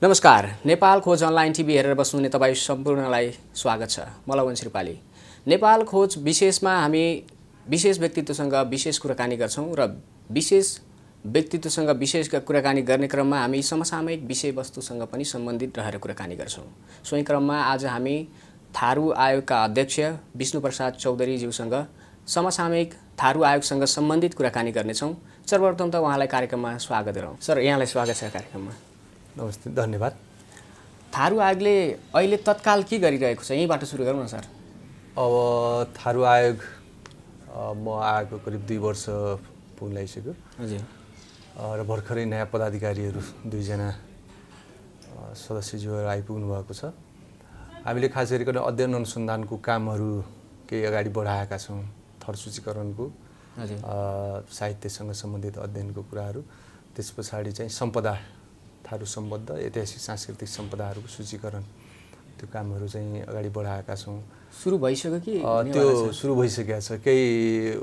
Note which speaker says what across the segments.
Speaker 1: नमस्कार, नेपाल खोज online TV हेरेर बस्नुहुने तपाईँ सम्पूर्णलाई स्वागत छ। म लवन श्रीपाली। नेपाल खोज विशेषमा हामी विशेष व्यक्तित्वसँग विशेष कुराकानी गर्छौं र विशेष व्यक्तित्वसँग विशेष कुराकानी गर्ने क्रममा हामी समसामयिक विषयवस्तुसँग पनि सम्बन्धित रहेर कुराकानी गर्छौं। सोही क्रममा आज हामी थारू आयोगका अध्यक्ष विष्णुप्रसाद चौधरी ज्यूसँग समसामयिक थारू आयोगसँग सम्बन्धित कुराकानी गर्नेछौं। सर्वप्रथम त उहाँलाई कार्यक्रममा स्वागत गरौँ। सर, यहाँलाई स्वागत छ कार्यक्रममा।
Speaker 2: नमस्ते, धन्यवाद।
Speaker 1: थारू आयोगले अहिले तत्काल के गरिरहेको छ, यहीँबाट सुरु गरौँ न सर।
Speaker 2: अब थारू आयोग म आएको करिब 2 वर्ष पुगिसक्यो।
Speaker 1: हजुर।
Speaker 2: र भर्खरै नयाँ पदाधिकारीहरू 2 जना सदस्यज्यूहरू आइपुग्नु भएको छ। हामीले खास गरिकन अध्ययन अनुसन्धानको कामहरू केही अगाडि बढाएका छौँ। थर सूचीकरणको, साहित्यसँग सम्बन्धित अध्ययनको कुराहरू, त्यस पछाडि चाहिँ सम्पदा, थारू सम्बद्ध ऐतिहासिक सांस्कृतिक सम्पदाहरूको सूचीकरण, त्यो कामहरू चाहिँ अगाडि बढाएका छौँ।
Speaker 1: सुरु भइसक्यो कि?
Speaker 2: त्यो सुरु भइसकेको छ, केही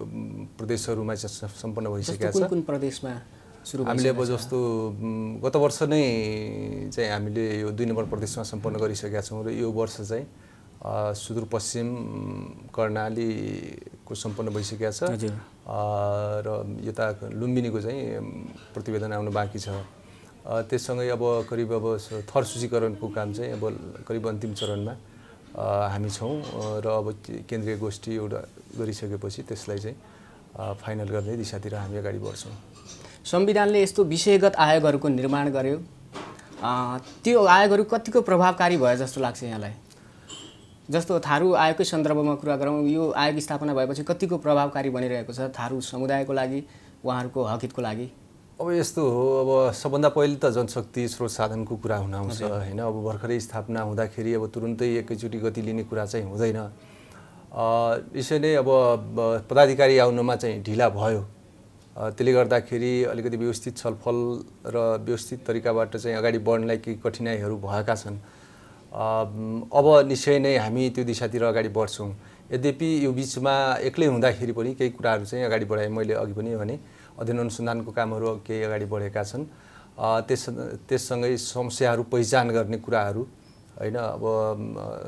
Speaker 2: प्रदेशहरूमा सम्पन्न भइसकेको छ।
Speaker 1: कुन प्रदेशमा सुरु
Speaker 2: हामीले अब जस्तो गत वर्ष नै चाहिँ हामीले यो 2 नम्बर प्रदेशमा सम्पन्न गरिसकेका छौँ र यो वर्ष चाहिँ सुदूरपश्चिम कर्णालीको सम्पन्न भइसकेको छ र यता लुम्बिनीको चाहिँ प्रतिवेदन आउनु बाँकी छ। त्यससँगै अब करिब थर सूचीकरणको काम चाहिँ अब करिब अन्तिम चरणमा हामी छौँ र अब केन्द्रीय गोष्ठी एउटा गरिसकेपछि त्यसलाई चाहिँ फाइनल गर्ने दिशातिर हामी अगाडि बढ्छौँ।
Speaker 1: संविधानले यस्तो विषयगत आयोगहरूको निर्माण गर्यो, त्यो आयोगहरू कतिको प्रभावकारी भयो जस्तो लाग्छ यहाँलाई? जस्तो थारू आयोगकै सन्दर्भमा कुरा गरौँ, यो आयोग स्थापना भएपछि कतिको प्रभावकारी बनिरहेको छ थारू समुदायको लागि, उहाँहरूको हकहितको लागि?
Speaker 2: अब यस्तो हो, अब सबभन्दा पहिले त जनशक्ति स्रोत साधनको कुरा हुन आउँछ हैन। अब भर्खरै स्थापना हुँदाखेरि अब तुरुन्तै एकैचोटि गति लिने कुरा चाहिँ हुँदैन। यसैले अब पदाधिकारी आउनमा चाहिँ ढिला भयो। त्यसले गर्दाखेरि अलिकति व्यवस्थित छलफल र व्यवस्थित तरिकाबाट चाहिँ अगाडि बढ्नलाई केही कठिनाइहरू भएका छन्। अब निश्चय नै हामी त्यो दिशातिर अगाडि बढ्छौँ। यद्यपि यो बिचमा एक्लै हुँदाखेरि पनि केही कुराहरू चाहिँ अगाडि बढाए। मैले अघि पनि भने अध्ययन अनुसन्धानको कामहरू केही अगाडि बढेका छन्। त्यससँगै समस्याहरू पहिचान गर्ने कुराहरू हैन, अब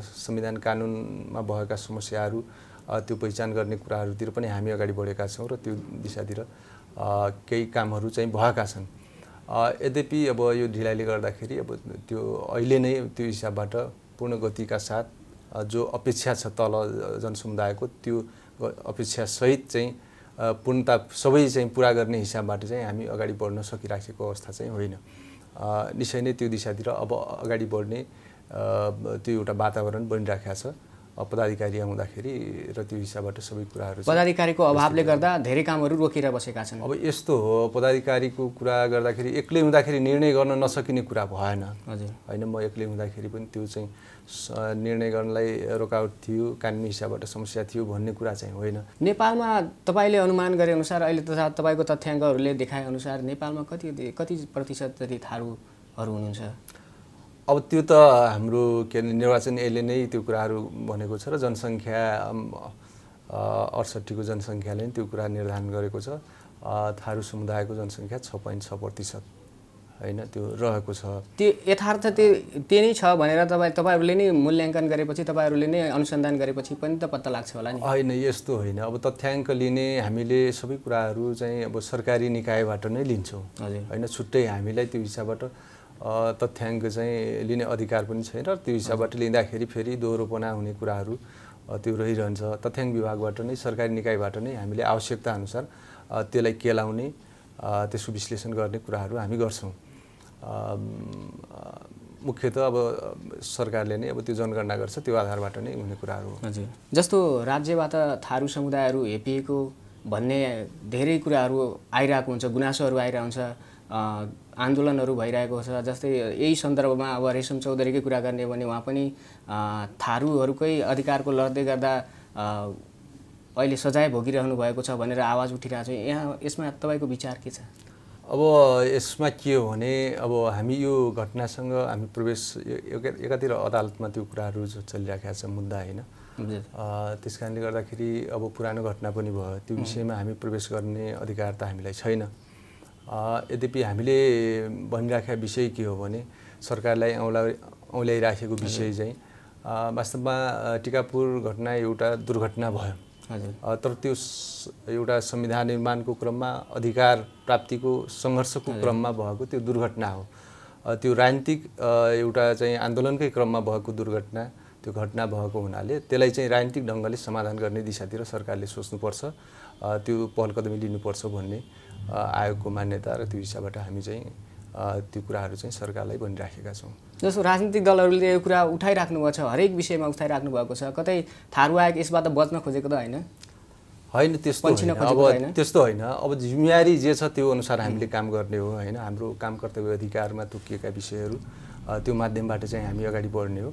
Speaker 2: संविधान कानुनमा भएका समस्याहरू त्यो पहिचान गर्ने कुराहरूतिर पनि हामी अगाडि बढेका छौँ र त्यो दिशातिर केही कामहरू चाहिँ भएका छन्। यद्यपि अब यो ढिलाइले गर्दाखेरि अब त्यो अहिले नै त्यो हिसाबबाट पूर्ण गतिका साथ जो अपेक्षा छ तल जनसमुदायको, त्यो अपेक्षा सहित चाहिँ पूर्णता सबै चाहिँ पुरा गर्ने हिसाबबाट चाहिँ हामी अगाडि बढ्न सकिराखेको अवस्था चाहिँ होइन। निश्चय नै त्यो दिशातिर अब अगाडि बढ्ने त्यो एउटा वातावरण बनिराखेको छ पदाधिकारी आउँदाखेरि र त्यो हिसाबबाट सबै कुराहरू।
Speaker 1: पदाधिकारीको अभावले गर्दा धेरै कामहरू रोकिएर बसेका छन्।
Speaker 2: अब यस्तो हो, पदाधिकारीको कुरा गर्दाखेरि एक्लै हुँदाखेरि निर्णय गर्न नसकिने कुरा भएन हैन। म एक्लै हुँदाखेरि पनि त्यो चाहिँ निर्णय गर्नलाई रोकावट थियो, कानुनी हिसाबबाट समस्या थियो भन्ने कुरा चाहिँ होइन।
Speaker 1: नेपालमा तपाईले अनुमान गरे अनुसार अहिले तथा तपाईको तथ्याङ्कहरूले देखाए अनुसार नेपालमा कति प्रतिशत जति थारूहरू हुनुहुन्छ?
Speaker 2: अब त्यो त हाम्रो के निर्वाचन ऐनले नै त्यो कुराहरू भनेको छ र जनसङ्ख्या 68 को जनसङ्ख्याले नै त्यो कुरा निर्धारण गरेको छ। थारू समुदायको जनसङ्ख्या 6.6% हैन, त्यो रहेको छ।
Speaker 1: त्यो यथार्थ त्यो नै छ भनेर तपाईहरुले नै मूल्याङ्कन गरेपछि, तपाईहरुले नै अनुसन्धान गरेपछि पनि त पत्ता लाग्छ होला नि?
Speaker 2: हैन, यस्तो होइन। अब तथ्याङ्क लिने हामीले सबै कुराहरू चाहिँ अब सरकारी निकायबाट नै लिन्छौँ हैन। छुट्टै हामीलाई त्यो हिसाबबाट तथ्याङ्क चाहिँ लिने अधिकार पनि छैन र त्यो हिसाबबाट लिँदाखेरि फेरि दोहोरोपना हुने कुराहरू त्यो रहिरहन्छ। तथ्याङ्क विभागबाट नै, सरकारी निकायबाट नै हामीले आवश्यकता अनुसार त्यसलाई केलाउने, त्यसको विश्लेषण गर्ने कुराहरू हामी गर्छौँ। मुख्यतः अब सरकारले नै अब त्यो जनगणना गर्छ, त्यो आधारबाट नै हुने कुराहरू हो।
Speaker 1: हजुर। जस्तो राज्यबाट थारू समुदायहरू हेपिएको भन्ने धेरै कुराहरू आइरहेको हुन्छ, गुनासोहरू आइरहेको हुन्छ, आन्दोलनहरू भइरहेको छ। जस्तै यही सन्दर्भमा अब रेशम चौधरीकै कुरा गर्ने भने उहाँ पनि थारूहरूकै अधिकारको लड्दै गर्दा अहिले सजाय भोगिरहनु भएको छ भनेर आवाज उठिरहेको छ। यहाँ यसमा तपाईको विचार के छ?
Speaker 2: अब यसमा के हो भने, अब हामी यो घटनासँग हामी प्रवेश एकातिर अदालतमा त्यो कुराहरू जो चलिरहेको छ मुद्दा हैन, त्यस कारणले गर्दाखेरि अब पुरानो घटना पनि भयो, त्यो विषयमा हामी प्रवेश गर्ने अधिकार त हामीलाई छैन। यद्यपि हामीले भनिराखेका विषय के हो भने सरकारलाई औल्याइराखेको विषय चाहिँ वास्तवमा टिकापुर घटना एउटा दुर्घटना भयो, तर त्यो एउटा संविधान निर्माणको क्रममा अधिकार प्राप्तिको सङ्घर्षको क्रममा भएको त्यो दुर्घटना हो। त्यो राजनीतिक एउटा चाहिँ आन्दोलनकै क्रममा भएको दुर्घटना, त्यो घटना भएको हुनाले त्यसलाई चाहिँ राजनीतिक ढङ्गले समाधान गर्ने दिशातिर सरकारले सोच्नुपर्छ, त्यो पहल कदमी लिनुपर्छ भन्ने आयोगको मान्यता र त्यो हिसाबबाट हामी चाहिँ त्यो कुराहरू चाहिँ सरकारलाई भनिराखेका छौँ।
Speaker 1: जस्तो राजनीतिक दलहरूले यो कुरा उठाइराख्नु भएको छ, हरेक विषयमा उठाइराख्नु भएको छ, कतै थारू आयोग यसबाट बच्न खोजेको त होइन?
Speaker 2: होइन, त्यस्तो होइन। अब जिम्मेवारी जे छ त्यो अनुसार हामीले काम गर्ने हो होइन। हाम्रो काम कर्तव्य अधिकारमा तोकिएका विषयहरू त्यो माध्यमबाट चाहिँ हामी अगाडि बढ्ने हो।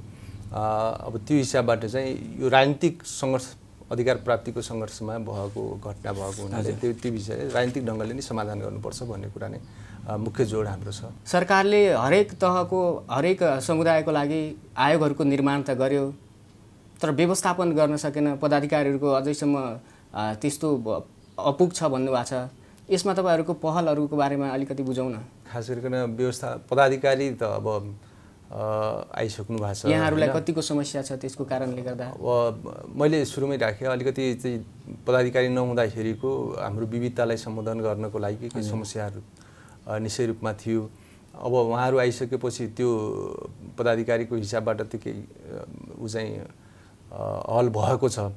Speaker 2: अब त्यो हिसाबबाट चाहिँ यो राजनीतिक सङ्घर्ष, अधिकार प्राप्तिको सङ्घर्षमा भएको घटना भएको हुनाले त्यो विषय राजनीतिक ढङ्गले नै समाधान गर्नुपर्छ भन्ने कुरा नै मुख्य जोड हाम्रो छ।
Speaker 1: सरकारले हरेक तहको हरेक समुदायको लागि आयोगहरूको निर्माण त गर्यो, तर व्यवस्थापन गर्न सकेन, पदाधिकारीहरूको अझैसम्म त्यस्तो अपुग छ भन्नुभएको छ। यसमा तपाईँहरूको पहलहरूको बारेमा अलिकति बुझाउँ न।
Speaker 2: खास गरिकन व्यवस्था पदाधिकारी त अब आइसक्नु भएको छ,
Speaker 1: यहाँहरूलाई कतिको समस्या छ त्यसको कारणले गर्दा?
Speaker 2: अब मैले सुरुमै राखेँ अलिकति चाहिँ पदाधिकारी नहुँदाखेरिको हाम्रो विविधतालाई सम्बोधन गर्नको लागि केही समस्याहरू निश्चय रूपमा थियो। अब उहाँहरू आइसकेपछि त्यो पदाधिकारीको हिसाबबाट त्यो केही ऊ चाहिँ हल भएको छ,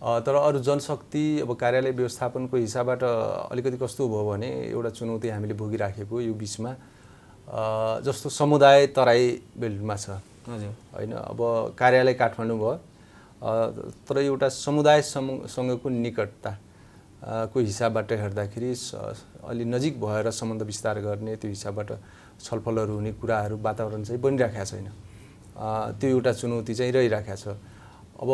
Speaker 2: तर अरू जनशक्ति अब कार्यालय व्यवस्थापनको हिसाबबाट अलिकति कस्तो भयो भने एउटा चुनौती हामीले भोगिराखेको यो बिचमा जस्तो समुदाय तराई बेल्टमा छ होइन। अब कार्यालय काठमाडौँ भयो, तर एउटा समुदायसँगको निकटता को हिसाबबाट हेर्दाखेरि अलि नजिक भएर सम्बन्ध विस्तार गर्ने त्यो हिसाबबाट छलफलहरू हुने कुराहरू वातावरण चाहिँ बनिराखेको छैन। त्यो एउटा चुनौती चाहिँ रहिराखेको छ। अब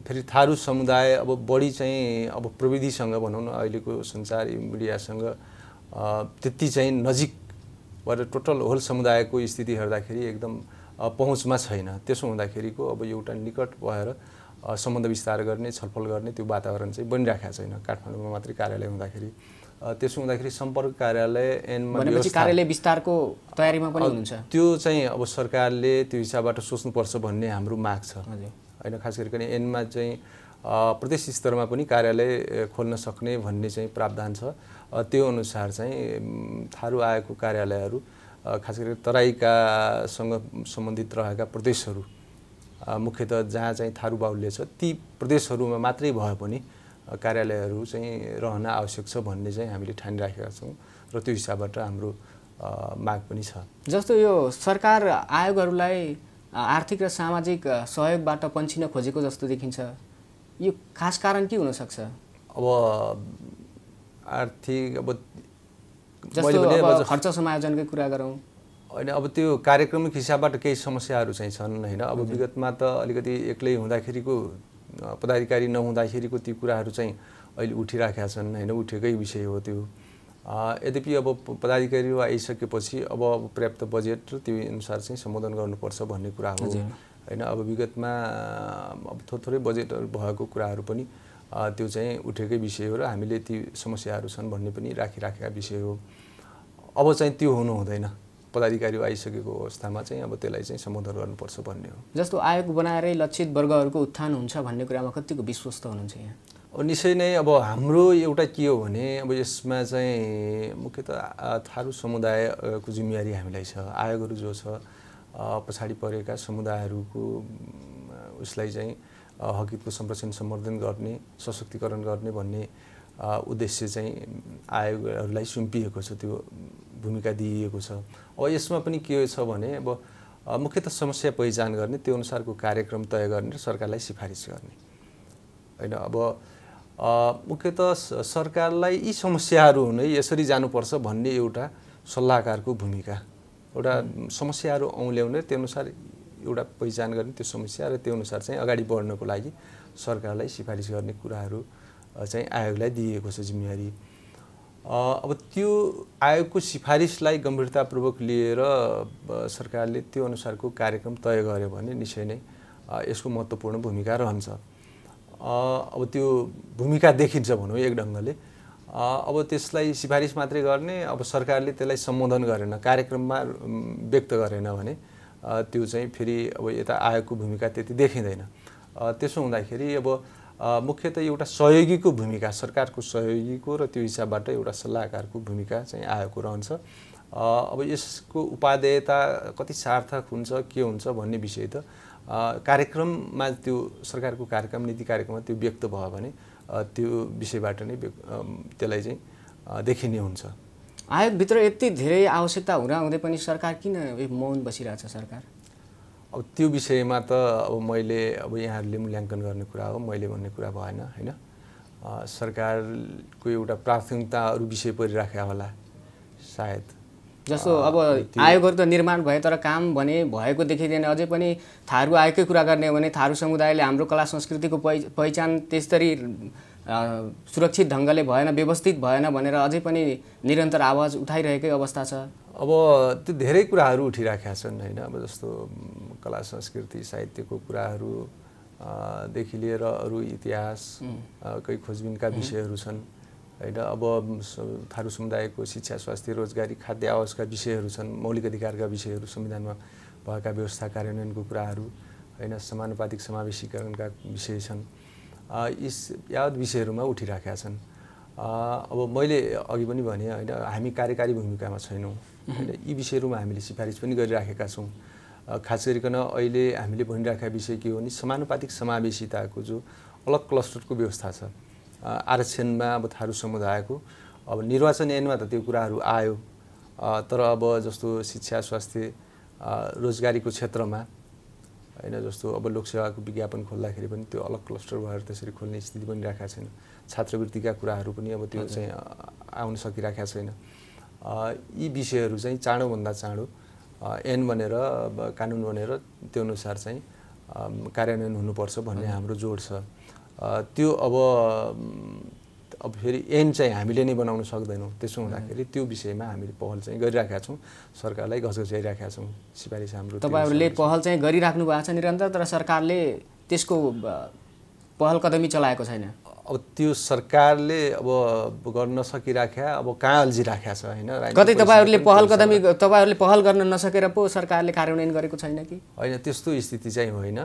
Speaker 2: फेरि थारू समुदाय अब बढी चाहिँ अब प्रविधिसँग भनौँ न, अहिलेको सञ्चार मिडियासँग त्यति चाहिँ नजिक भएर टोटल होल समुदायको स्थिति हेर्दाखेरि एकदम पहुँचमा छैन। त्यसो हुँदाखेरिको अब एउटा निकट भएर सम्बन्ध विस्तार गर्ने, छलफल गर्ने त्यो वातावरण चाहिँ बनिराखेको छैन काठमाडौँमा मात्रै कार्यालय हुँदाखेरि। त्यसो हुँदाखेरि सम्पर्क कार्यालय एनमा
Speaker 1: कार्यालय विस्तारको तयारीमा पनि हुनुहुन्छ?
Speaker 2: त्यो चाहिँ अब सरकारले त्यो हिसाबबाट सोच्नुपर्छ भन्ने हाम्रो माग छ होइन। खास गरिकन एनमा चाहिँ प्रदेश स्तरमा पनि कार्यालय खोल्न सक्ने भन्ने चाहिँ प्रावधान छ। त्यो अनुसार चाहिँ थारू आएको कार्यालयहरू खास गरी तराईकासँग सम्बन्धित रहेका प्रदेशहरू मुख्यतः जहाँ चाहिँ थारू बाहुल्य छ ती प्रदेशहरूमा मात्रै भए पनि कार्यालयहरू चाहिँ रहन आवश्यक छ भन्ने चाहिँ हामीले ठानिराखेका छौँ र त्यो हिसाबबाट हाम्रो माग पनि छ।
Speaker 1: जस्तो यो सरकार आयोगहरूलाई आर्थिक र सामाजिक सहयोगबाट पन्छिन खोजेको जस्तो देखिन्छ, यो खास कारण के हुनसक्छ?
Speaker 2: अब आर्थिक अब
Speaker 1: जस्तो खर्च समायोजनकै कुरा गरौँ
Speaker 2: होइन, अब त्यो कार्यक्रमिक हिसाबबाट केही समस्याहरू चाहिँ छन् होइन। अब विगतमा त अलिकति एक्लै हुँदाखेरिको पदाधिकारी नहुँदाखेरिको ती कुराहरू चाहिँ अहिले उठिराखेका छन् होइन, उठेकै विषय हो त्यो। यद्यपि अब पदाधिकारीहरू आइसकेपछि अब पर्याप्त बजेट र त्यो अनुसार चाहिँ सम्बोधन गर्नुपर्छ भन्ने कुरा हो होइन। अब विगतमा अब थोरै बजेटहरू भएको कुराहरू पनि त्यो चाहिँ उठेकै विषय हो र हामीले ती समस्याहरू छन् भन्ने पनि राखिराखेका विषय हो। अब चाहिँ त्यो हुनु हुँदैन, पदाधिकारी आइसकेको अवस्थामा चाहिँ अब त्यसलाई चाहिँ सम्बोधन गर्नुपर्छ भन्ने हो।
Speaker 1: जस्तो आयोग बनाएरै लक्षित वर्गहरूको उत्थान हुन्छ भन्ने कुरामा कतिको विश्वस्त हुनुहुन्छ यहाँ?
Speaker 2: अब निश्चय नै अब हाम्रो एउटा के हो भने अब यसमा चाहिँ मुख्यतः थारू समुदायको जिम्मेवारी हामीलाई छ। आयोगहरू जो छ पछाडि परेका समुदायहरूको उसलाई चाहिँ हकितको संरक्षण सम्वर्धन गर्ने, सशक्तिकरण गर्ने भन्ने उद्देश्य चाहिँ आयोगहरूलाई सुम्पिएको छ, त्यो भूमिका दिइएको छ। अब यसमा पनि के छ भने अब मुख्यतः समस्या पहिचान गर्ने, त्यो अनुसारको कार्यक्रम तय गर्ने र सरकारलाई सिफारिस गर्ने होइन। अब मुख्यतः सरकारलाई यी समस्याहरू हुने यसरी जानुपर्छ भन्ने एउटा सल्लाहकारको भूमिका, एउटा समस्याहरू औल्याउने, त्यो अनुसार एउटा पहिचान गर्ने त्यो समस्या र त्यो अनुसार चाहिँ अगाडि बढ्नको लागि सरकारलाई सिफारिस गर्ने कुराहरू चाहिँ आयोगलाई दिएको छ जिम्मेवारी। अब त्यो आयोगको सिफारिसलाई गम्भीरतापूर्वक लिएर सरकारले त्यो अनुसारको कार्यक्रम तय गर्यो भने निश्चय नै यसको महत्त्वपूर्ण भूमिका रहन्छ। अब त्यो भूमिका देखिन्छ भनौँ एक ढङ्गले। अब त्यसलाई सिफारिस मात्रै गर्ने, अब सरकारले त्यसलाई सम्बोधन गरेन, कार्यक्रममा व्यक्त गरेन भने त्यो चाहिँ फेरि अब यता आयोगको भूमिका त्यति देखिँदैन। त्यसो हुँदाखेरि अब मुख्यतः एउटा सहयोगीको भूमिका, सरकारको सहयोगीको र त्यो हिसाबबाट एउटा सल्लाहकारको भूमिका चाहिँ आयोगको रहन्छ। अब यसको उपादेयता कति सार्थक हुन्छ के हुन्छ भन्ने विषय त कार्यक्रममा त्यो सरकारको कार्यक्रम नीति कार्यक्रममा त्यो व्यक्त भयो भने त्यो विषयबाट नै त्यसलाई चाहिँ देखिने हुन्छ।
Speaker 1: आयोगभित्र यति धेरै आवश्यकता हुँदाहुँदै पनि सरकार किन मौन बसिरहेछ सरकार?
Speaker 2: अब त्यो विषयमा त अब मैले अब यहाँहरूले मूल्याङ्कन गर्ने कुरा हो, मैले भन्ने कुरा भएन होइन। सरकारको एउटा प्राथमिकता अरू विषय परिराखेको होला सायद।
Speaker 1: जस्तो अब आयोगहरू त निर्माण भए तर काम भने भएको देखिँदैन। अझै पनि थारू आयोगकै कुरा गर्ने हो भने थारू समुदायले हाम्रो कला संस्कृतिको पहिचान त्यसरी सुरक्षित ढङ्गले भएन, व्यवस्थित भएन भनेर अझै पनि निरन्तर आवाज उठाइरहेकै अवस्था छ।
Speaker 2: अब त्यो धेरै कुराहरू उठिराखेका छन् होइन। अब जस्तो कला संस्कृति साहित्यको कुराहरू देखि लिएर अरू इतिहास कोही खोजबिनका विषयहरू छन् होइन। अब थारू समुदायको शिक्षा, स्वास्थ्य, रोजगारी, खाद्य आवासका विषयहरू छन्, मौलिक अधिकारका विषयहरू, संविधानमा भएका व्यवस्था कार्यान्वयनको कुराहरू होइन, समानुपातिक समावेशीकरणका विषय छन्। यस यावत विषयहरूमा उठिराखेका छन्। अब मैले अघि पनि भने होइन, हामी कार्यकारी भूमिकामा छैनौँ होइन। यी विषयहरूमा हामीले सिफारिस पनि गरिराखेका छौँ। खास गरिकन अहिले हामीले भनिराखेका विषय के हो भने समानुपातिक समावेशिताको जो अलग क्लस्टरको व्यवस्था छ आरक्षणमा अब थारू समुदायको, अब निर्वाचन ऐनमा त त्यो कुराहरू आयो, तर अब जस्तो शिक्षा, स्वास्थ्य, रोजगारीको क्षेत्रमा होइन, जस्तो अब लोकसेवाको विज्ञापन खोल्दाखेरि पनि त्यो अलग क्लस्टर भएर त्यसरी खोल्ने स्थिति पनि राखेका छैन। छात्रवृत्तिका कुराहरू पनि अब त्यो चाहिँ आउन सकिराखेका छैन। यी विषयहरू चाहिँ चाँडोभन्दा चाँडो ऐन बनेर कानुन बनेर त्यो अनुसार चाहिँ कार्यान्वयन हुनुपर्छ भन्ने हाम्रो जोड छ। त्यो अब फेरि ऐन चाहिँ हामीले नै बनाउन सक्दैनौँ। त्यसो हुँदाखेरि त्यो विषयमा हामीले पहल चाहिँ गरिराखेका छौँ, सरकारलाई घचघच्याइराखेका छौँ। सिफारिस हाम्रो
Speaker 1: तपाईँहरूले पहल चाहिँ गरिराख्नु भएको छ निरन्तर, तर सरकारले त्यसको पहल कदमी चलाएको छैन।
Speaker 2: अब त्यो सरकारले अब गर्न सकिराख्या अब कहाँ अल्झिराखेको छ होइन।
Speaker 1: कतै तपाईँहरूले पहल गर्न नसकेर पो सरकारले कार्यान्वयन गरेको छैन कि
Speaker 2: होइन? त्यस्तो स्थिति चाहिँ होइन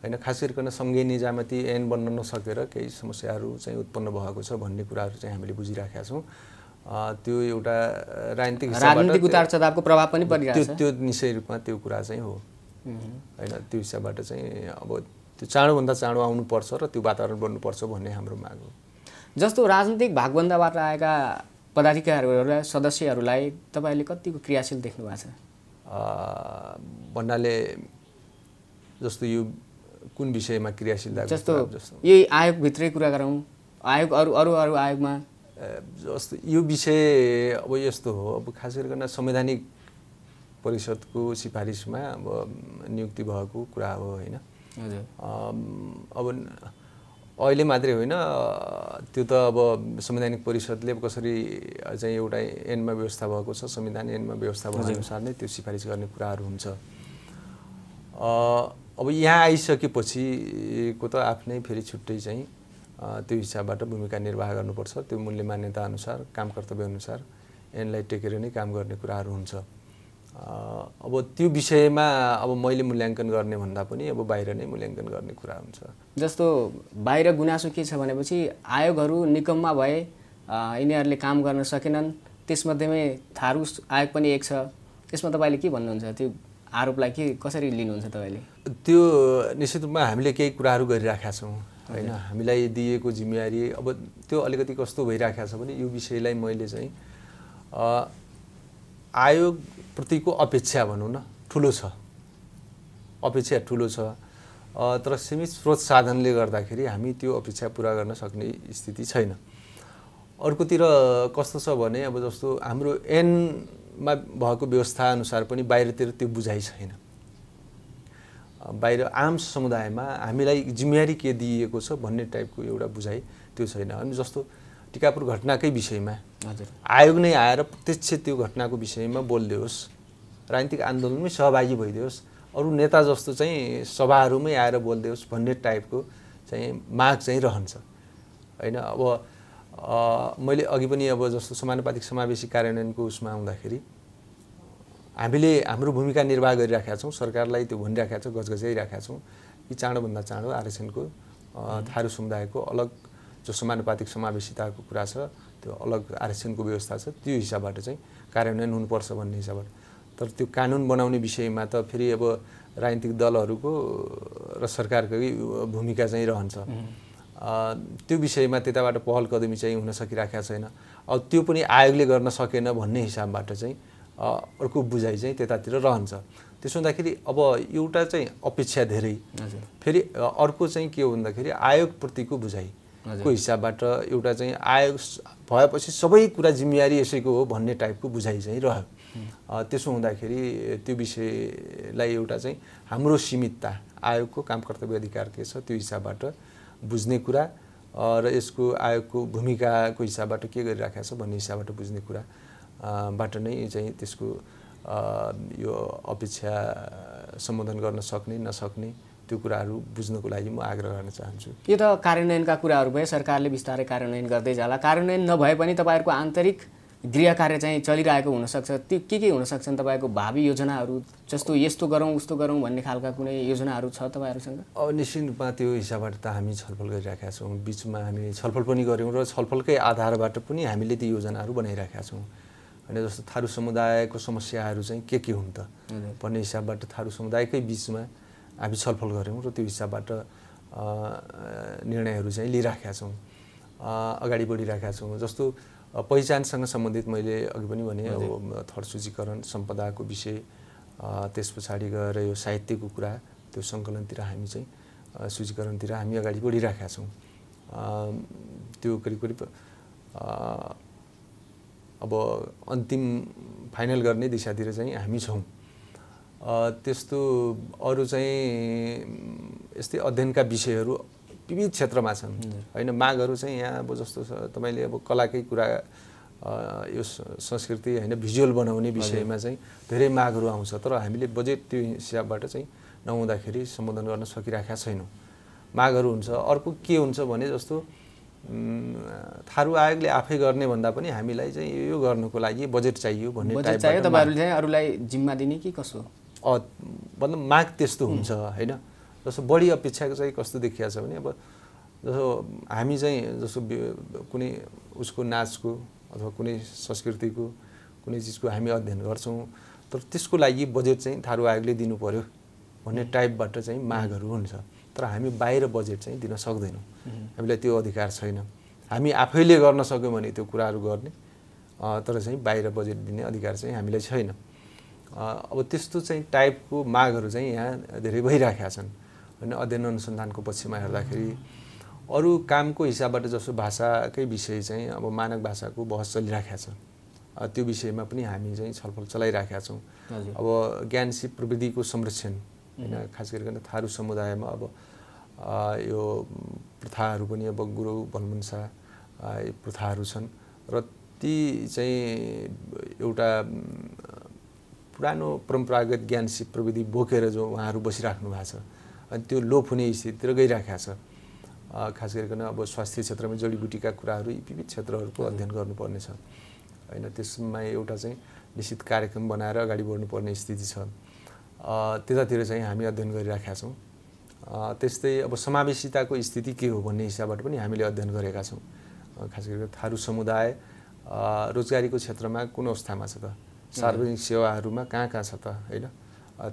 Speaker 2: होइन। खास गरिकन सङ्घीय निजामती ऐन बन्न नसकेर केही समस्याहरू चाहिँ उत्पन्न भएको छ भन्ने कुराहरू चाहिँ हामीले बुझिराखेका छौँ। त्यो एउटा
Speaker 1: राजनीतिक उतार चढावको प्रभाव पनि परिरहेछ।
Speaker 2: त्यो निश्चय रूपमा त्यो कुरा चाहिँ हो होइन। त्यो हिसाबबाट चाहिँ अब त्यो चाँडोभन्दा चाँडो आउनुपर्छ र त्यो वातावरण बन्नुपर्छ भन्ने हाम्रो माग हो।
Speaker 1: जस्तो राजनीतिक भागबन्दाबाट आएका पदाधिकारीहरूलाई, सदस्यहरूलाई तपाईँले कतिको क्रियाशील देख्नु भएको छ?
Speaker 2: भन्नाले जस्तो यो कुन विषयमा क्रियाशीलता?
Speaker 1: जस्तो यही आयोगभित्रै कुरा गरौँ, आयोग अरू आयोगमा
Speaker 2: जस्तो यो विषय अब यस्तो हो। अब खास गरिकन संवैधानिक परिषदको सिफारिसमा अब नियुक्ति भएको कुरा हो होइन। अब अहिले मात्रै होइन, त्यो त अब संवैधानिक परिषदले कसरी चाहिँ एउटा ऐनमा व्यवस्था भएको छ, संविधान ऐनमा व्यवस्था भए अनुसार नै त्यो सिफारिस गर्ने कुराहरू हुन्छ। अब यहाँ आइसकेपछिको त आफ्नै फेरि छुट्टै चाहिँ त्यो हिसाबबाट भूमिका निर्वाह गर्नुपर्छ। त्यो मूल्य मान्यता अनुसार, काम कर्तव्य अनुसार ऐनलाई टेकेर नै काम गर्ने कुराहरू हुन्छ। अब त्यो विषयमा अब मैले मूल्याङ्कन गर्ने भन्दा पनि अब बाहिर नै मूल्याङ्कन गर्ने कुरा हुन्छ।
Speaker 1: जस्तो बाहिर गुनासो के छ भनेपछि आयोगहरू निकममा भए, यिनीहरूले काम गर्न सकेनन्, त्यसमध्येमै थारू आयोग पनि एक छ। त्यसमा तपाईँले के भन्नुहुन्छ? त्यो आरोपलाई के कसरी लिनुहुन्छ तपाईँले?
Speaker 2: त्यो निश्चित रूपमा हामीले केही कुराहरू गरिराखेका छौँ होइन। हामीलाई दिएको जिम्मेवारी अब त्यो अलिकति कस्तो भइराखेको छ भने यो विषयलाई मैले चाहिँ आयोगप्रतिको अपेक्षा भनौँ न ठुलो छ, अपेक्षा ठुलो छ, तर सीमित स्रोत साधनले गर्दाखेरि हामी त्यो अपेक्षा पुरा गर्न सक्ने स्थिति छैन। अर्कोतिर कस्तो छ भने अब जस्तो हाम्रो ऐनमा भएको व्यवस्था अनुसार पनि बाहिरतिर त्यो बुझाइ छैन। बाहिर आम समुदायमा हामीलाई जिम्मेवारी के दिएको छ भन्ने टाइपको एउटा बुझाइ त्यो छैन। अनि जस्तो टिकापुर घटनाकै विषयमा आयोग नै आएर प्रत्यक्ष त्यो घटनाको विषयमा बोलिदियोस्, राजनीतिक आन्दोलनमै सहभागी भइदियोस्, अरू नेता जस्तो चाहिँ सभाहरूमै आएर बोलिदियोस् भन्ने टाइपको चाहिँ माग चाहिँ रहन्छ हैन। अब मैले अघि पनि अब जस्तो समानुपातिक समावेशी कार्यान्वयनको उसमा आउँदाखेरि हामीले हाम्रो भूमिका निर्वाह गरिराखेका छौँ, सरकारलाई त्यो भनिराखेका छौँ, गजगजाइराखेका छौँ कि चाँडोभन्दा चाँडो आरक्षणको थारू समुदायको अलग जो समानुपातिक समावेशिताको कुरा छ त्यो अलग आरक्षणको व्यवस्था छ त्यो हिसाबबाट चाहिँ कार्यान्वयन हुनुपर्छ भन्ने हिसाबबाट। तर त्यो कानुन बनाउने विषयमा त फेरि अब राजनीतिक दलहरूको र सरकारकै भूमिका चाहिँ रहन्छ। त्यो विषयमा त्यताबाट पहल कदमी चाहिँ हुन सकिराखेका छैन। अब त्यो पनि आयोगले गर्न सकेन भन्ने हिसाबबाट चाहिँ अर्को बुझाइ चाहिँ त्यतातिर रहन्छ। त्यसो हुँदाखेरि अब एउटा चाहिँ अपेक्षा धेरै, फेरि अर्को चाहिँ के हो भन्दाखेरि आयोगप्रतिको बुझाइको हिसाबबाट एउटा चाहिँ आयोग भएपछि सबै कुरा जिम्मेवारी यसैको हो भन्ने टाइपको बुझाइ चाहिँ रह्यो। त्यसो हुँदाखेरि त्यो विषयलाई एउटा चाहिँ हाम्रो सीमितता आयोगको काम कर्तव्य अधिकार के छ त्यो हिसाबबाट बुझ्ने कुरा र यसको आयोगको भूमिकाको हिसाबबाट के गरिराखेको छ भन्ने हिसाबबाट बुझ्ने कुरा बाट नै चाहिँ त्यसको यो अपेक्षा सम्बोधन गर्न सक्ने नसक्ने त्यो कुराहरू बुझ्नको लागि म आग्रह गर्न चाहन्छु।
Speaker 1: यो त कार्यान्वयनका कुराहरू भए, सरकारले बिस्तारै कार्यान्वयन गर्दै जाला। कार्यान्वयन नभए पनि तपाईँहरूको आन्तरिक गृह कार्य चाहिँ चलिरहेको हुनसक्छ। त्यो के हुन सक्छन् तपाईँको भावी योजनाहरू, जस्तो यस्तो गरौँ उस्तो गरौँ भन्ने खालका कुनै योजनाहरू छ तपाईँहरूसँग?
Speaker 2: अब निश्चित रूपमा त्यो हिसाबबाट त हामी छलफल गरिरहेका छौँ। बिचमा हामी छलफल पनि गऱ्यौँ र छलफलकै आधारबाट पनि हामीले ती योजनाहरू बनाइरहेका छौँ। अनि जस्तो थारू समुदायको समस्याहरू चाहिँ के हुन् त भन्ने हिसाबबाट थारू समुदायकै बिचमा हामी छलफल गऱ्यौँ र त्यो हिसाबबाट निर्णयहरू चाहिँ लिइराखेका छौँ, अगाडि बढिरहेका छौँ। जस्तो पहिचानसँग सम्बन्धित मैले अघि पनि भने अब थर सूचीकरण, सम्पदाको विषय, त्यस पछाडि गएर यो साहित्यको कुरा, त्यो सङ्कलनतिर हामी चाहिँ सूचीकरणतिर हामी अगाडि बढिरहेका छौँ। त्यो करिब अब अन्तिम फाइनल गर्ने दिशातिर चाहिँ हामी छौँ। त्यस्तो अरू चाहिँ यस्तै अध्ययनका विषयहरू विविध क्षेत्रमा छन् हैन। मागहरू चाहिँ यहाँ अब जस्तो तपाईँले अब कलाकै कुरा, यो संस्कृति हैन भिजुअल बनाउने विषयमा चाहिँ धेरै मागहरू आउँछ, तर हामीले बजेट त्यो हिसाबबाट चाहिँ नहुँदाखेरि सम्बोधन गर्न सकिराखेका छैनौँ। मागहरू हुन्छ। अर्को के हुन्छ भने जस्तो थारू आयोगले आफै गर्ने भन्दा पनि हामीलाई चाहिँ यो गर्नको लागि बजेट चाहियो भन्ने
Speaker 1: बजेट चाहियो। तपाईहरुले चाहिँ अरूलाई जिम्मा दिने कि कसो?
Speaker 2: मतलब माग त्यस्तो हुन्छ हैन। जस्तो बढी अपेक्षाको चाहिँ कस्तो देखिया छ भने अब जस्तो हामी चाहिँ जस्तो कुनै उसको नाचको अथवा कुनै संस्कृतिको कुनै चीजको हामी अध्ययन गर्छौं, तर त्यसको लागि बजेट चाहिँ थारू आयोगले दिनु पर्यो भन्ने टाइपबाट चाहिँ मागहरू हुन्छ। तर हामी बाहिर बजेट चाहिँ दिन सक्दैनौँ, हामीलाई त्यो अधिकार छैन। हामी आफैले गर्न सक्यौँ भने त्यो कुराहरू गर्ने, तर चाहिँ बाहिर बजेट दिने अधिकार चाहिँ हामीलाई छैन। अब त्यस्तो चाहिँ टाइपको मागहरू चाहिँ यहाँ धेरै भइराखेका छन् हैन। अध्ययन अनुसन्धानको पक्षमा हेर्दाखेरि अरू कामको हिसाबबाट जस्तो भाषाकै विषय चाहिँ अब मानक भाषाको बहस चलिराखेको छ, त्यो विषयमा पनि हामी चाहिँ छलफल चलाइराखेका छौँ। अब ज्ञान सिप प्रविधिको संरक्षण हैन, खास गरिकन थारू समुदायमा अब यो प्रथाहरू पनि अब गुरु बलमनसा प्रथाहरू छन् र ती चाहिँ एउटा पुरानो परम्परागत ज्ञान सिप प्रविधि बोकेर जो उहाँहरू बसिराख्नु भएको छ, अनि त्यो लोप हुने स्थितितिर गइराखेको छ। खास गरिकन अब स्वास्थ्य क्षेत्रमा जडीबुटीका कुराहरू विविध क्षेत्रहरूको अध्ययन गर्नुपर्ने छ हैन। त्यसमा एउटा चाहिँ निश्चित कार्यक्रम बनाएर अगाडि बढ्नुपर्ने स्थिति छ। त्यतातिर चाहिँ हामी अध्ययन गरिराखेका छौँ। त्यस्तै अब समावेशिताको स्थिति के हो भन्ने हिसाबबाट पनि हामीले अध्ययन गरेका छौँ। खास गरेर थारू समुदाय रोजगारीको क्षेत्रमा कुन अवस्थामा छ त, सार्वजनिक सेवाहरूमा कहाँ छ त हैन,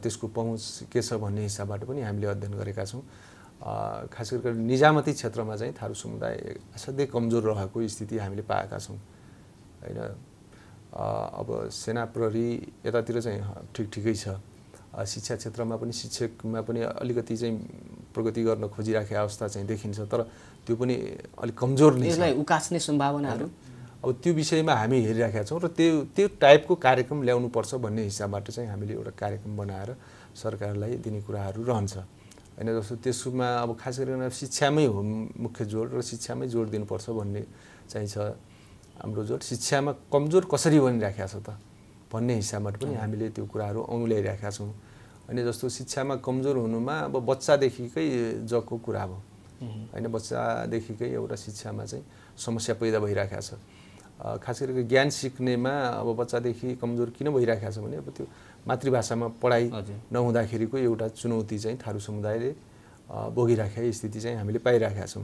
Speaker 2: त्यसको पहुँच के छ भन्ने हिसाबबाट पनि हामीले अध्ययन गरेका छौँ। खास गरेर निजामती क्षेत्रमा चाहिँ थारू समुदाय असाध्यै कमजोर रहेको स्थिति हामीले पाएका छौँ हैन। अब सेना प्रहरी यतातिर चाहिँ ठिकै छ। शिक्षा क्षेत्रमा पनि शिक्षकमा पनि अलिकति चाहिँ प्रगति गर्न खोजिराखेको अवस्था चाहिँ देखिन्छ, तर त्यो पनि अलिक कमजोर नै छ।
Speaker 1: यसलाई उकास्ने सम्भावनाहरू
Speaker 2: अब त्यो विषयमा हामी हेरिराखेका छौँ र त्यो टाइपको कार्यक्रम ल्याउनुपर्छ भन्ने हिसाबबाट चाहिँ हामीले एउटा कार्यक्रम बनाएर सरकारलाई दिने कुराहरू रहन्छ हैन। जस्तो त्यसमा अब खास गरेर शिक्षामै हो मुख्य जोड र शिक्षामै जोड दिनुपर्छ भन्ने चाहिँ छ हाम्रो जोड। शिक्षामा कमजोर कसरी बनिराखेको छ त भन्ने हिसाबबाट पनि हामीले त्यो कुराहरू औँल्याइराखेका छौँ होइन जस्तो शिक्षामा कमजोर हुनुमा अब बच्चादेखिकै जगको कुरा हो होइन बच्चादेखिकै एउटा शिक्षामा चाहिँ समस्या पैदा भइराखेको छ खास गरी ज्ञान सिक्नेमा अब बच्चादेखि कमजोर किन भइराखेको छ भने अब त्यो मातृभाषामा पढाइ नहुँदाखेरिको एउटा चुनौती चाहिँ थारू समुदायले भोगिराखेको स्थिति चाहिँ हामीले पाइराखेका छौँ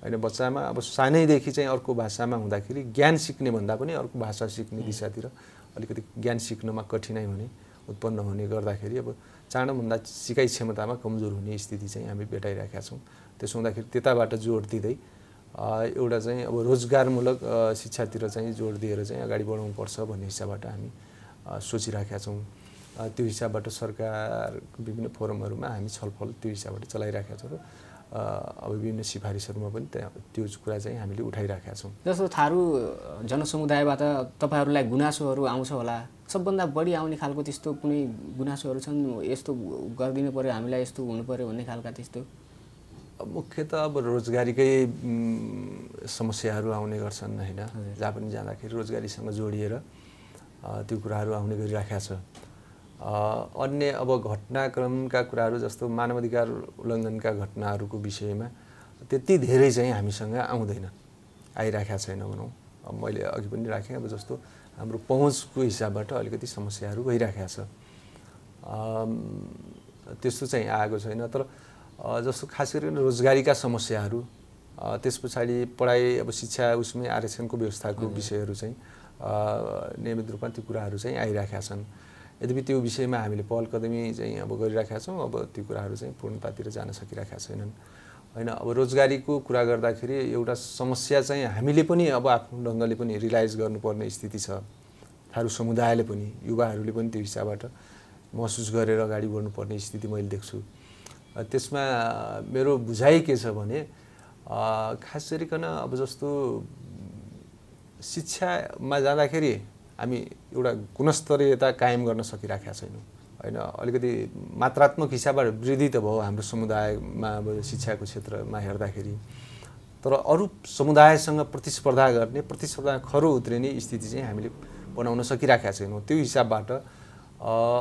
Speaker 2: होइन बच्चामा अब सानैदेखि चाहिँ अर्को भाषामा हुँदाखेरि ज्ञान सिक्ने भन्दा पनि अर्को भाषा सिक्ने दिशातिर अलिकति ज्ञान सिक्नमा कठिनाइ हुने उत्पन्न हुने गर्दाखेरि अब चाँडोभन्दा सिकाइ क्षमतामा कमजोर हुने स्थिति चाहिँ हामी भेटाइराखेका छौँ त्यसो हुँदाखेरि त्यताबाट जोड दिँदै एउटा चाहिँ अब रोजगारमूलक शिक्षातिर चाहिँ जोड दिएर चाहिँ अगाडि बढाउनुपर्छ भन्ने हिसाबबाट हामी सोचिराखेका छौँ त्यो हिसाबबाट सरकार विभिन्न फोरमहरूमा हामी छलफल त्यो हिसाबबाट चलाइराखेका छौँ र अब विभिन्न सिफारिसहरूमा पनि त्यो कुरा चाहिँ हामीले उठाइराखेका छौँ
Speaker 1: जस्तो थारू जनसमुदायबाट तपाईँहरूलाई गुनासोहरू आउँछ होला सबभन्दा बढी आउने खालको त्यस्तो कुनै गुनासोहरू छन् यस्तो गरिदिनु पर्यो हामीलाई यस्तो हुनु पर्यो भन्ने खालका त्यस्तो
Speaker 2: मुख्यतः अब रोजगारीकै समस्याहरू आउने गर्छन् होइन जहाँ पनि जाँदाखेरि रोजगारीसँग जोडिएर त्यो कुराहरू आउने गरिराखेका छ अन्य अब घटनाक्रमका कुराहरू जस्तो मानवाधिकार उल्लङ्घनका घटनाहरूको विषयमा त्यति धेरै चाहिँ हामीसँग आउँदैन आइराखेका छैन भनौँ अब मैले अघि पनि राखेँ अब जस्तो हाम्रो पहुँचको हिसाबबाट अलिकति समस्याहरू भइराखेका छ त्यस्तो चाहिँ आएको छैन तर जस्तो खास गरी रोजगारीका समस्याहरू त्यस पछाडि पढाइ अब शिक्षा उसमै आरक्षणको व्यवस्थाको विषयहरू चाहिँ नियमित रूपमा त्यो कुराहरू चाहिँ आइराखेका छन् यद्यपि त्यो विषयमा हामीले पहल कदमी चाहिँ अब गरिराखेका छौँ अब त्यो कुराहरू चाहिँ पूर्णतातिर जान सकिराखेका छैनन् होइन अब रोजगारीको कुरा गर्दाखेरि एउटा समस्या चाहिँ हामीले पनि अब आफ्नो ढङ्गले पनि रियलाइज गर्नुपर्ने स्थिति छ थारू समुदायले पनि युवाहरूले पनि त्यो हिसाबबाट महसुस गरेर अगाडि बढ्नुपर्ने स्थिति मैले देख्छु त्यसमा मेरो बुझाइ के छ भने खास गरिकन अब जस्तो शिक्षामा जाँदाखेरि हामी एउटा गुणस्तरीयता कायम गर्न सकिराखेका छैनौँ होइन अलिकति मात्रात्मक हिसाबबाट वृद्धि त भयो हाम्रो समुदायमा अब शिक्षाको क्षेत्रमा हेर्दाखेरि तर अरू समुदायसँग प्रतिस्पर्धा गर्ने प्रतिस्पर्धा खरो उत्रिने स्थिति चाहिँ हामीले बनाउन सकिराखेका छैनौँ त्यो हिसाबबाट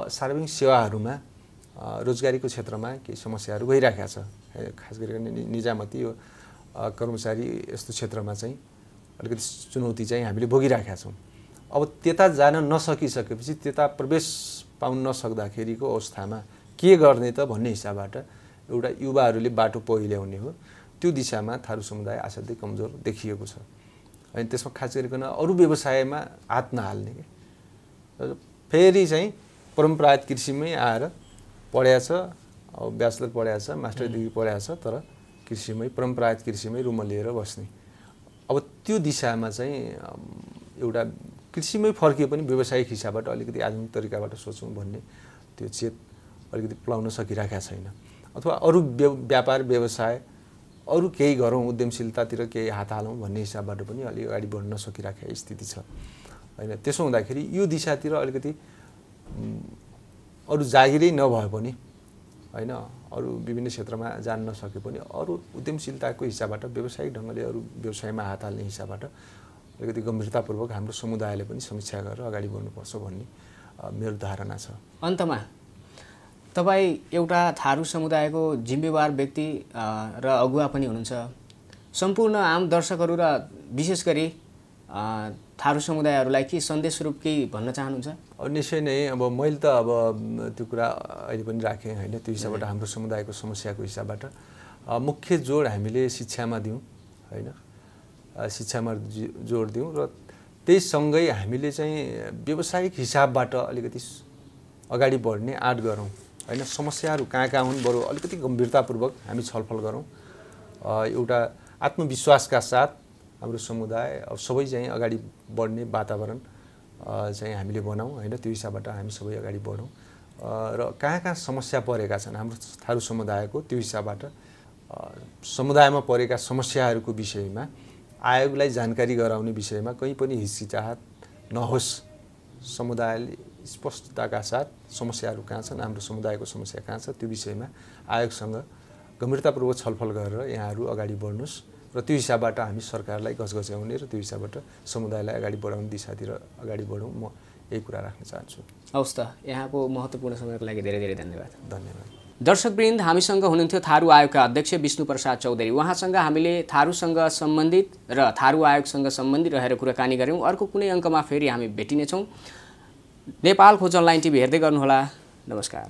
Speaker 2: सार्वजनिक सेवाहरूमा रोजगारीको क्षेत्रमा केही समस्याहरू भइराखेका छ खास गरिकन निजामती यो कर्मचारी यस्तो क्षेत्रमा चाहिँ अलिकति चुनौती चाहिँ हामीले भोगिराखेका छौँ अब त्यता जान नसकिसकेपछि त्यता प्रवेश पाउन नसक्दाखेरिको अवस्थामा के गर्ने त भन्ने हिसाबबाट एउटा युवाहरूले बाटो पहिल्याउने हो त्यो दिशामा थारू समुदाय असाध्यै कमजोर देखिएको छ अनि त्यसमा खास गरिकन अरू व्यवसायमा हात नहाल्ने के फेरि चाहिँ परम्परागत कृषिमै आएर पढाएको छ अब ब्याचलर पढाएको छ मास्टर डिग्री पढाएको छ तर कृषिमै परम्परागत कृषिमै रुम लिएर बस्ने अब त्यो दिशामा चाहिँ एउटा कृषिमै फर्किए पनि व्यावसायिक हिसाबबाट अलिकति आधुनिक तरिकाबाट सोचौँ भन्ने त्यो चेत अलिकति पुलाउन सकिराखेका छैन अथवा अरू व्यापार व्यवसाय अरू केही गरौँ उद्यमशीलतातिर केही हात हालौँ भन्ने हिसाबबाट पनि अलि अगाडि बढ्न सकिराखेको स्थिति छ होइन त्यसो हुँदाखेरि यो दिशातिर अलिकति अरू जागिरै नभए पनि होइन अरू विभिन्न क्षेत्रमा जान नसके पनि अरू उद्यमशीलताको हिसाबबाट व्यावसायिक ढङ्गले अरू व्यवसायमा हात हाल्ने हिसाबबाट अलिकति गम्भीरतापूर्वक हाम्रो समुदायले पनि समीक्षा गरेर अगाडि बढ्नुपर्छ भन्ने मेरो धारणा छ
Speaker 1: अन्तमा तपाईँ एउटा थारू समुदायको जिम्मेवार व्यक्ति र अगुवा पनि हुनुहुन्छ सम्पूर्ण आम दर्शकहरू र विशेष गरी थारू समुदायहरूलाई के सन्देश रूप केही भन्न चाहनुहुन्छ
Speaker 2: निश्चय नै अब मैले त अब त्यो कुरा अहिले पनि राखेँ होइन त्यो हिसाबबाट हाम्रो समुदायको समस्याको हिसाबबाट मुख्य जोड हामीले शिक्षामा दिउँ होइन शिक्षामा जोड दिउँ र त्यससँगै हामीले चाहिँ व्यावसायिक हिसाबबाट अलिकति अगाडि बढ्ने आँट गरौँ होइन समस्याहरू कहाँ हुन् बरु अलिकति गम्भीरतापूर्वक हामी छलफल गरौँ एउटा आत्मविश्वासका साथ हाम्रो समुदाय अब सबै चाहिँ अगाडि बढ्ने वातावरण चाहिँ हामीले बनाऊँ होइन त्यो हिसाबबाट हामी सबै अगाडि बढौँ र कहाँ समस्या परेका छन् हाम्रो थारू समुदायको त्यो हिसाबबाट समुदायमा परेका समस्याहरूको विषयमा आयोगलाई जानकारी गराउने विषयमा कहीँ पनि हिचकिचाहट नहोस् समुदायले स्पष्टताका साथ समस्याहरू कहाँ छन् हाम्रो समुदायको समस्या कहाँ छ त्यो विषयमा आयोगसँग गम्भीरतापूर्वक छलफल गरेर यहाँहरू अगाडि बढ्नुहोस् र त्यो हिसाबबाट हामी सरकारलाई गजगजाउने र त्यो हिसाबबाट समुदायलाई अगाडि बढाउने दिशातिर अगाडि बढौँ म यही कुरा राख्न चाहन्छु।
Speaker 1: हवस् त, यहाँको महत्त्वपूर्ण समयको लागि धेरै धेरै धन्यवाद।
Speaker 2: धन्यवाद।
Speaker 1: दर्शकवृन्द, हामीसँग हुनुहुन्थ्यो थारू आयोगका अध्यक्ष विष्णुप्रसाद चौधरी। उहाँसँग हामीले थारूसँग सम्बन्धित र थारू आयोगसँग सम्बन्धित रहेर कुराकानी गऱ्यौँ। अर्को कुनै अङ्कमा फेरि हामी भेटिनेछौँ। नेपाल खोज अनलाइन टिभी हेर्दै गर्नुहोला। नमस्कार।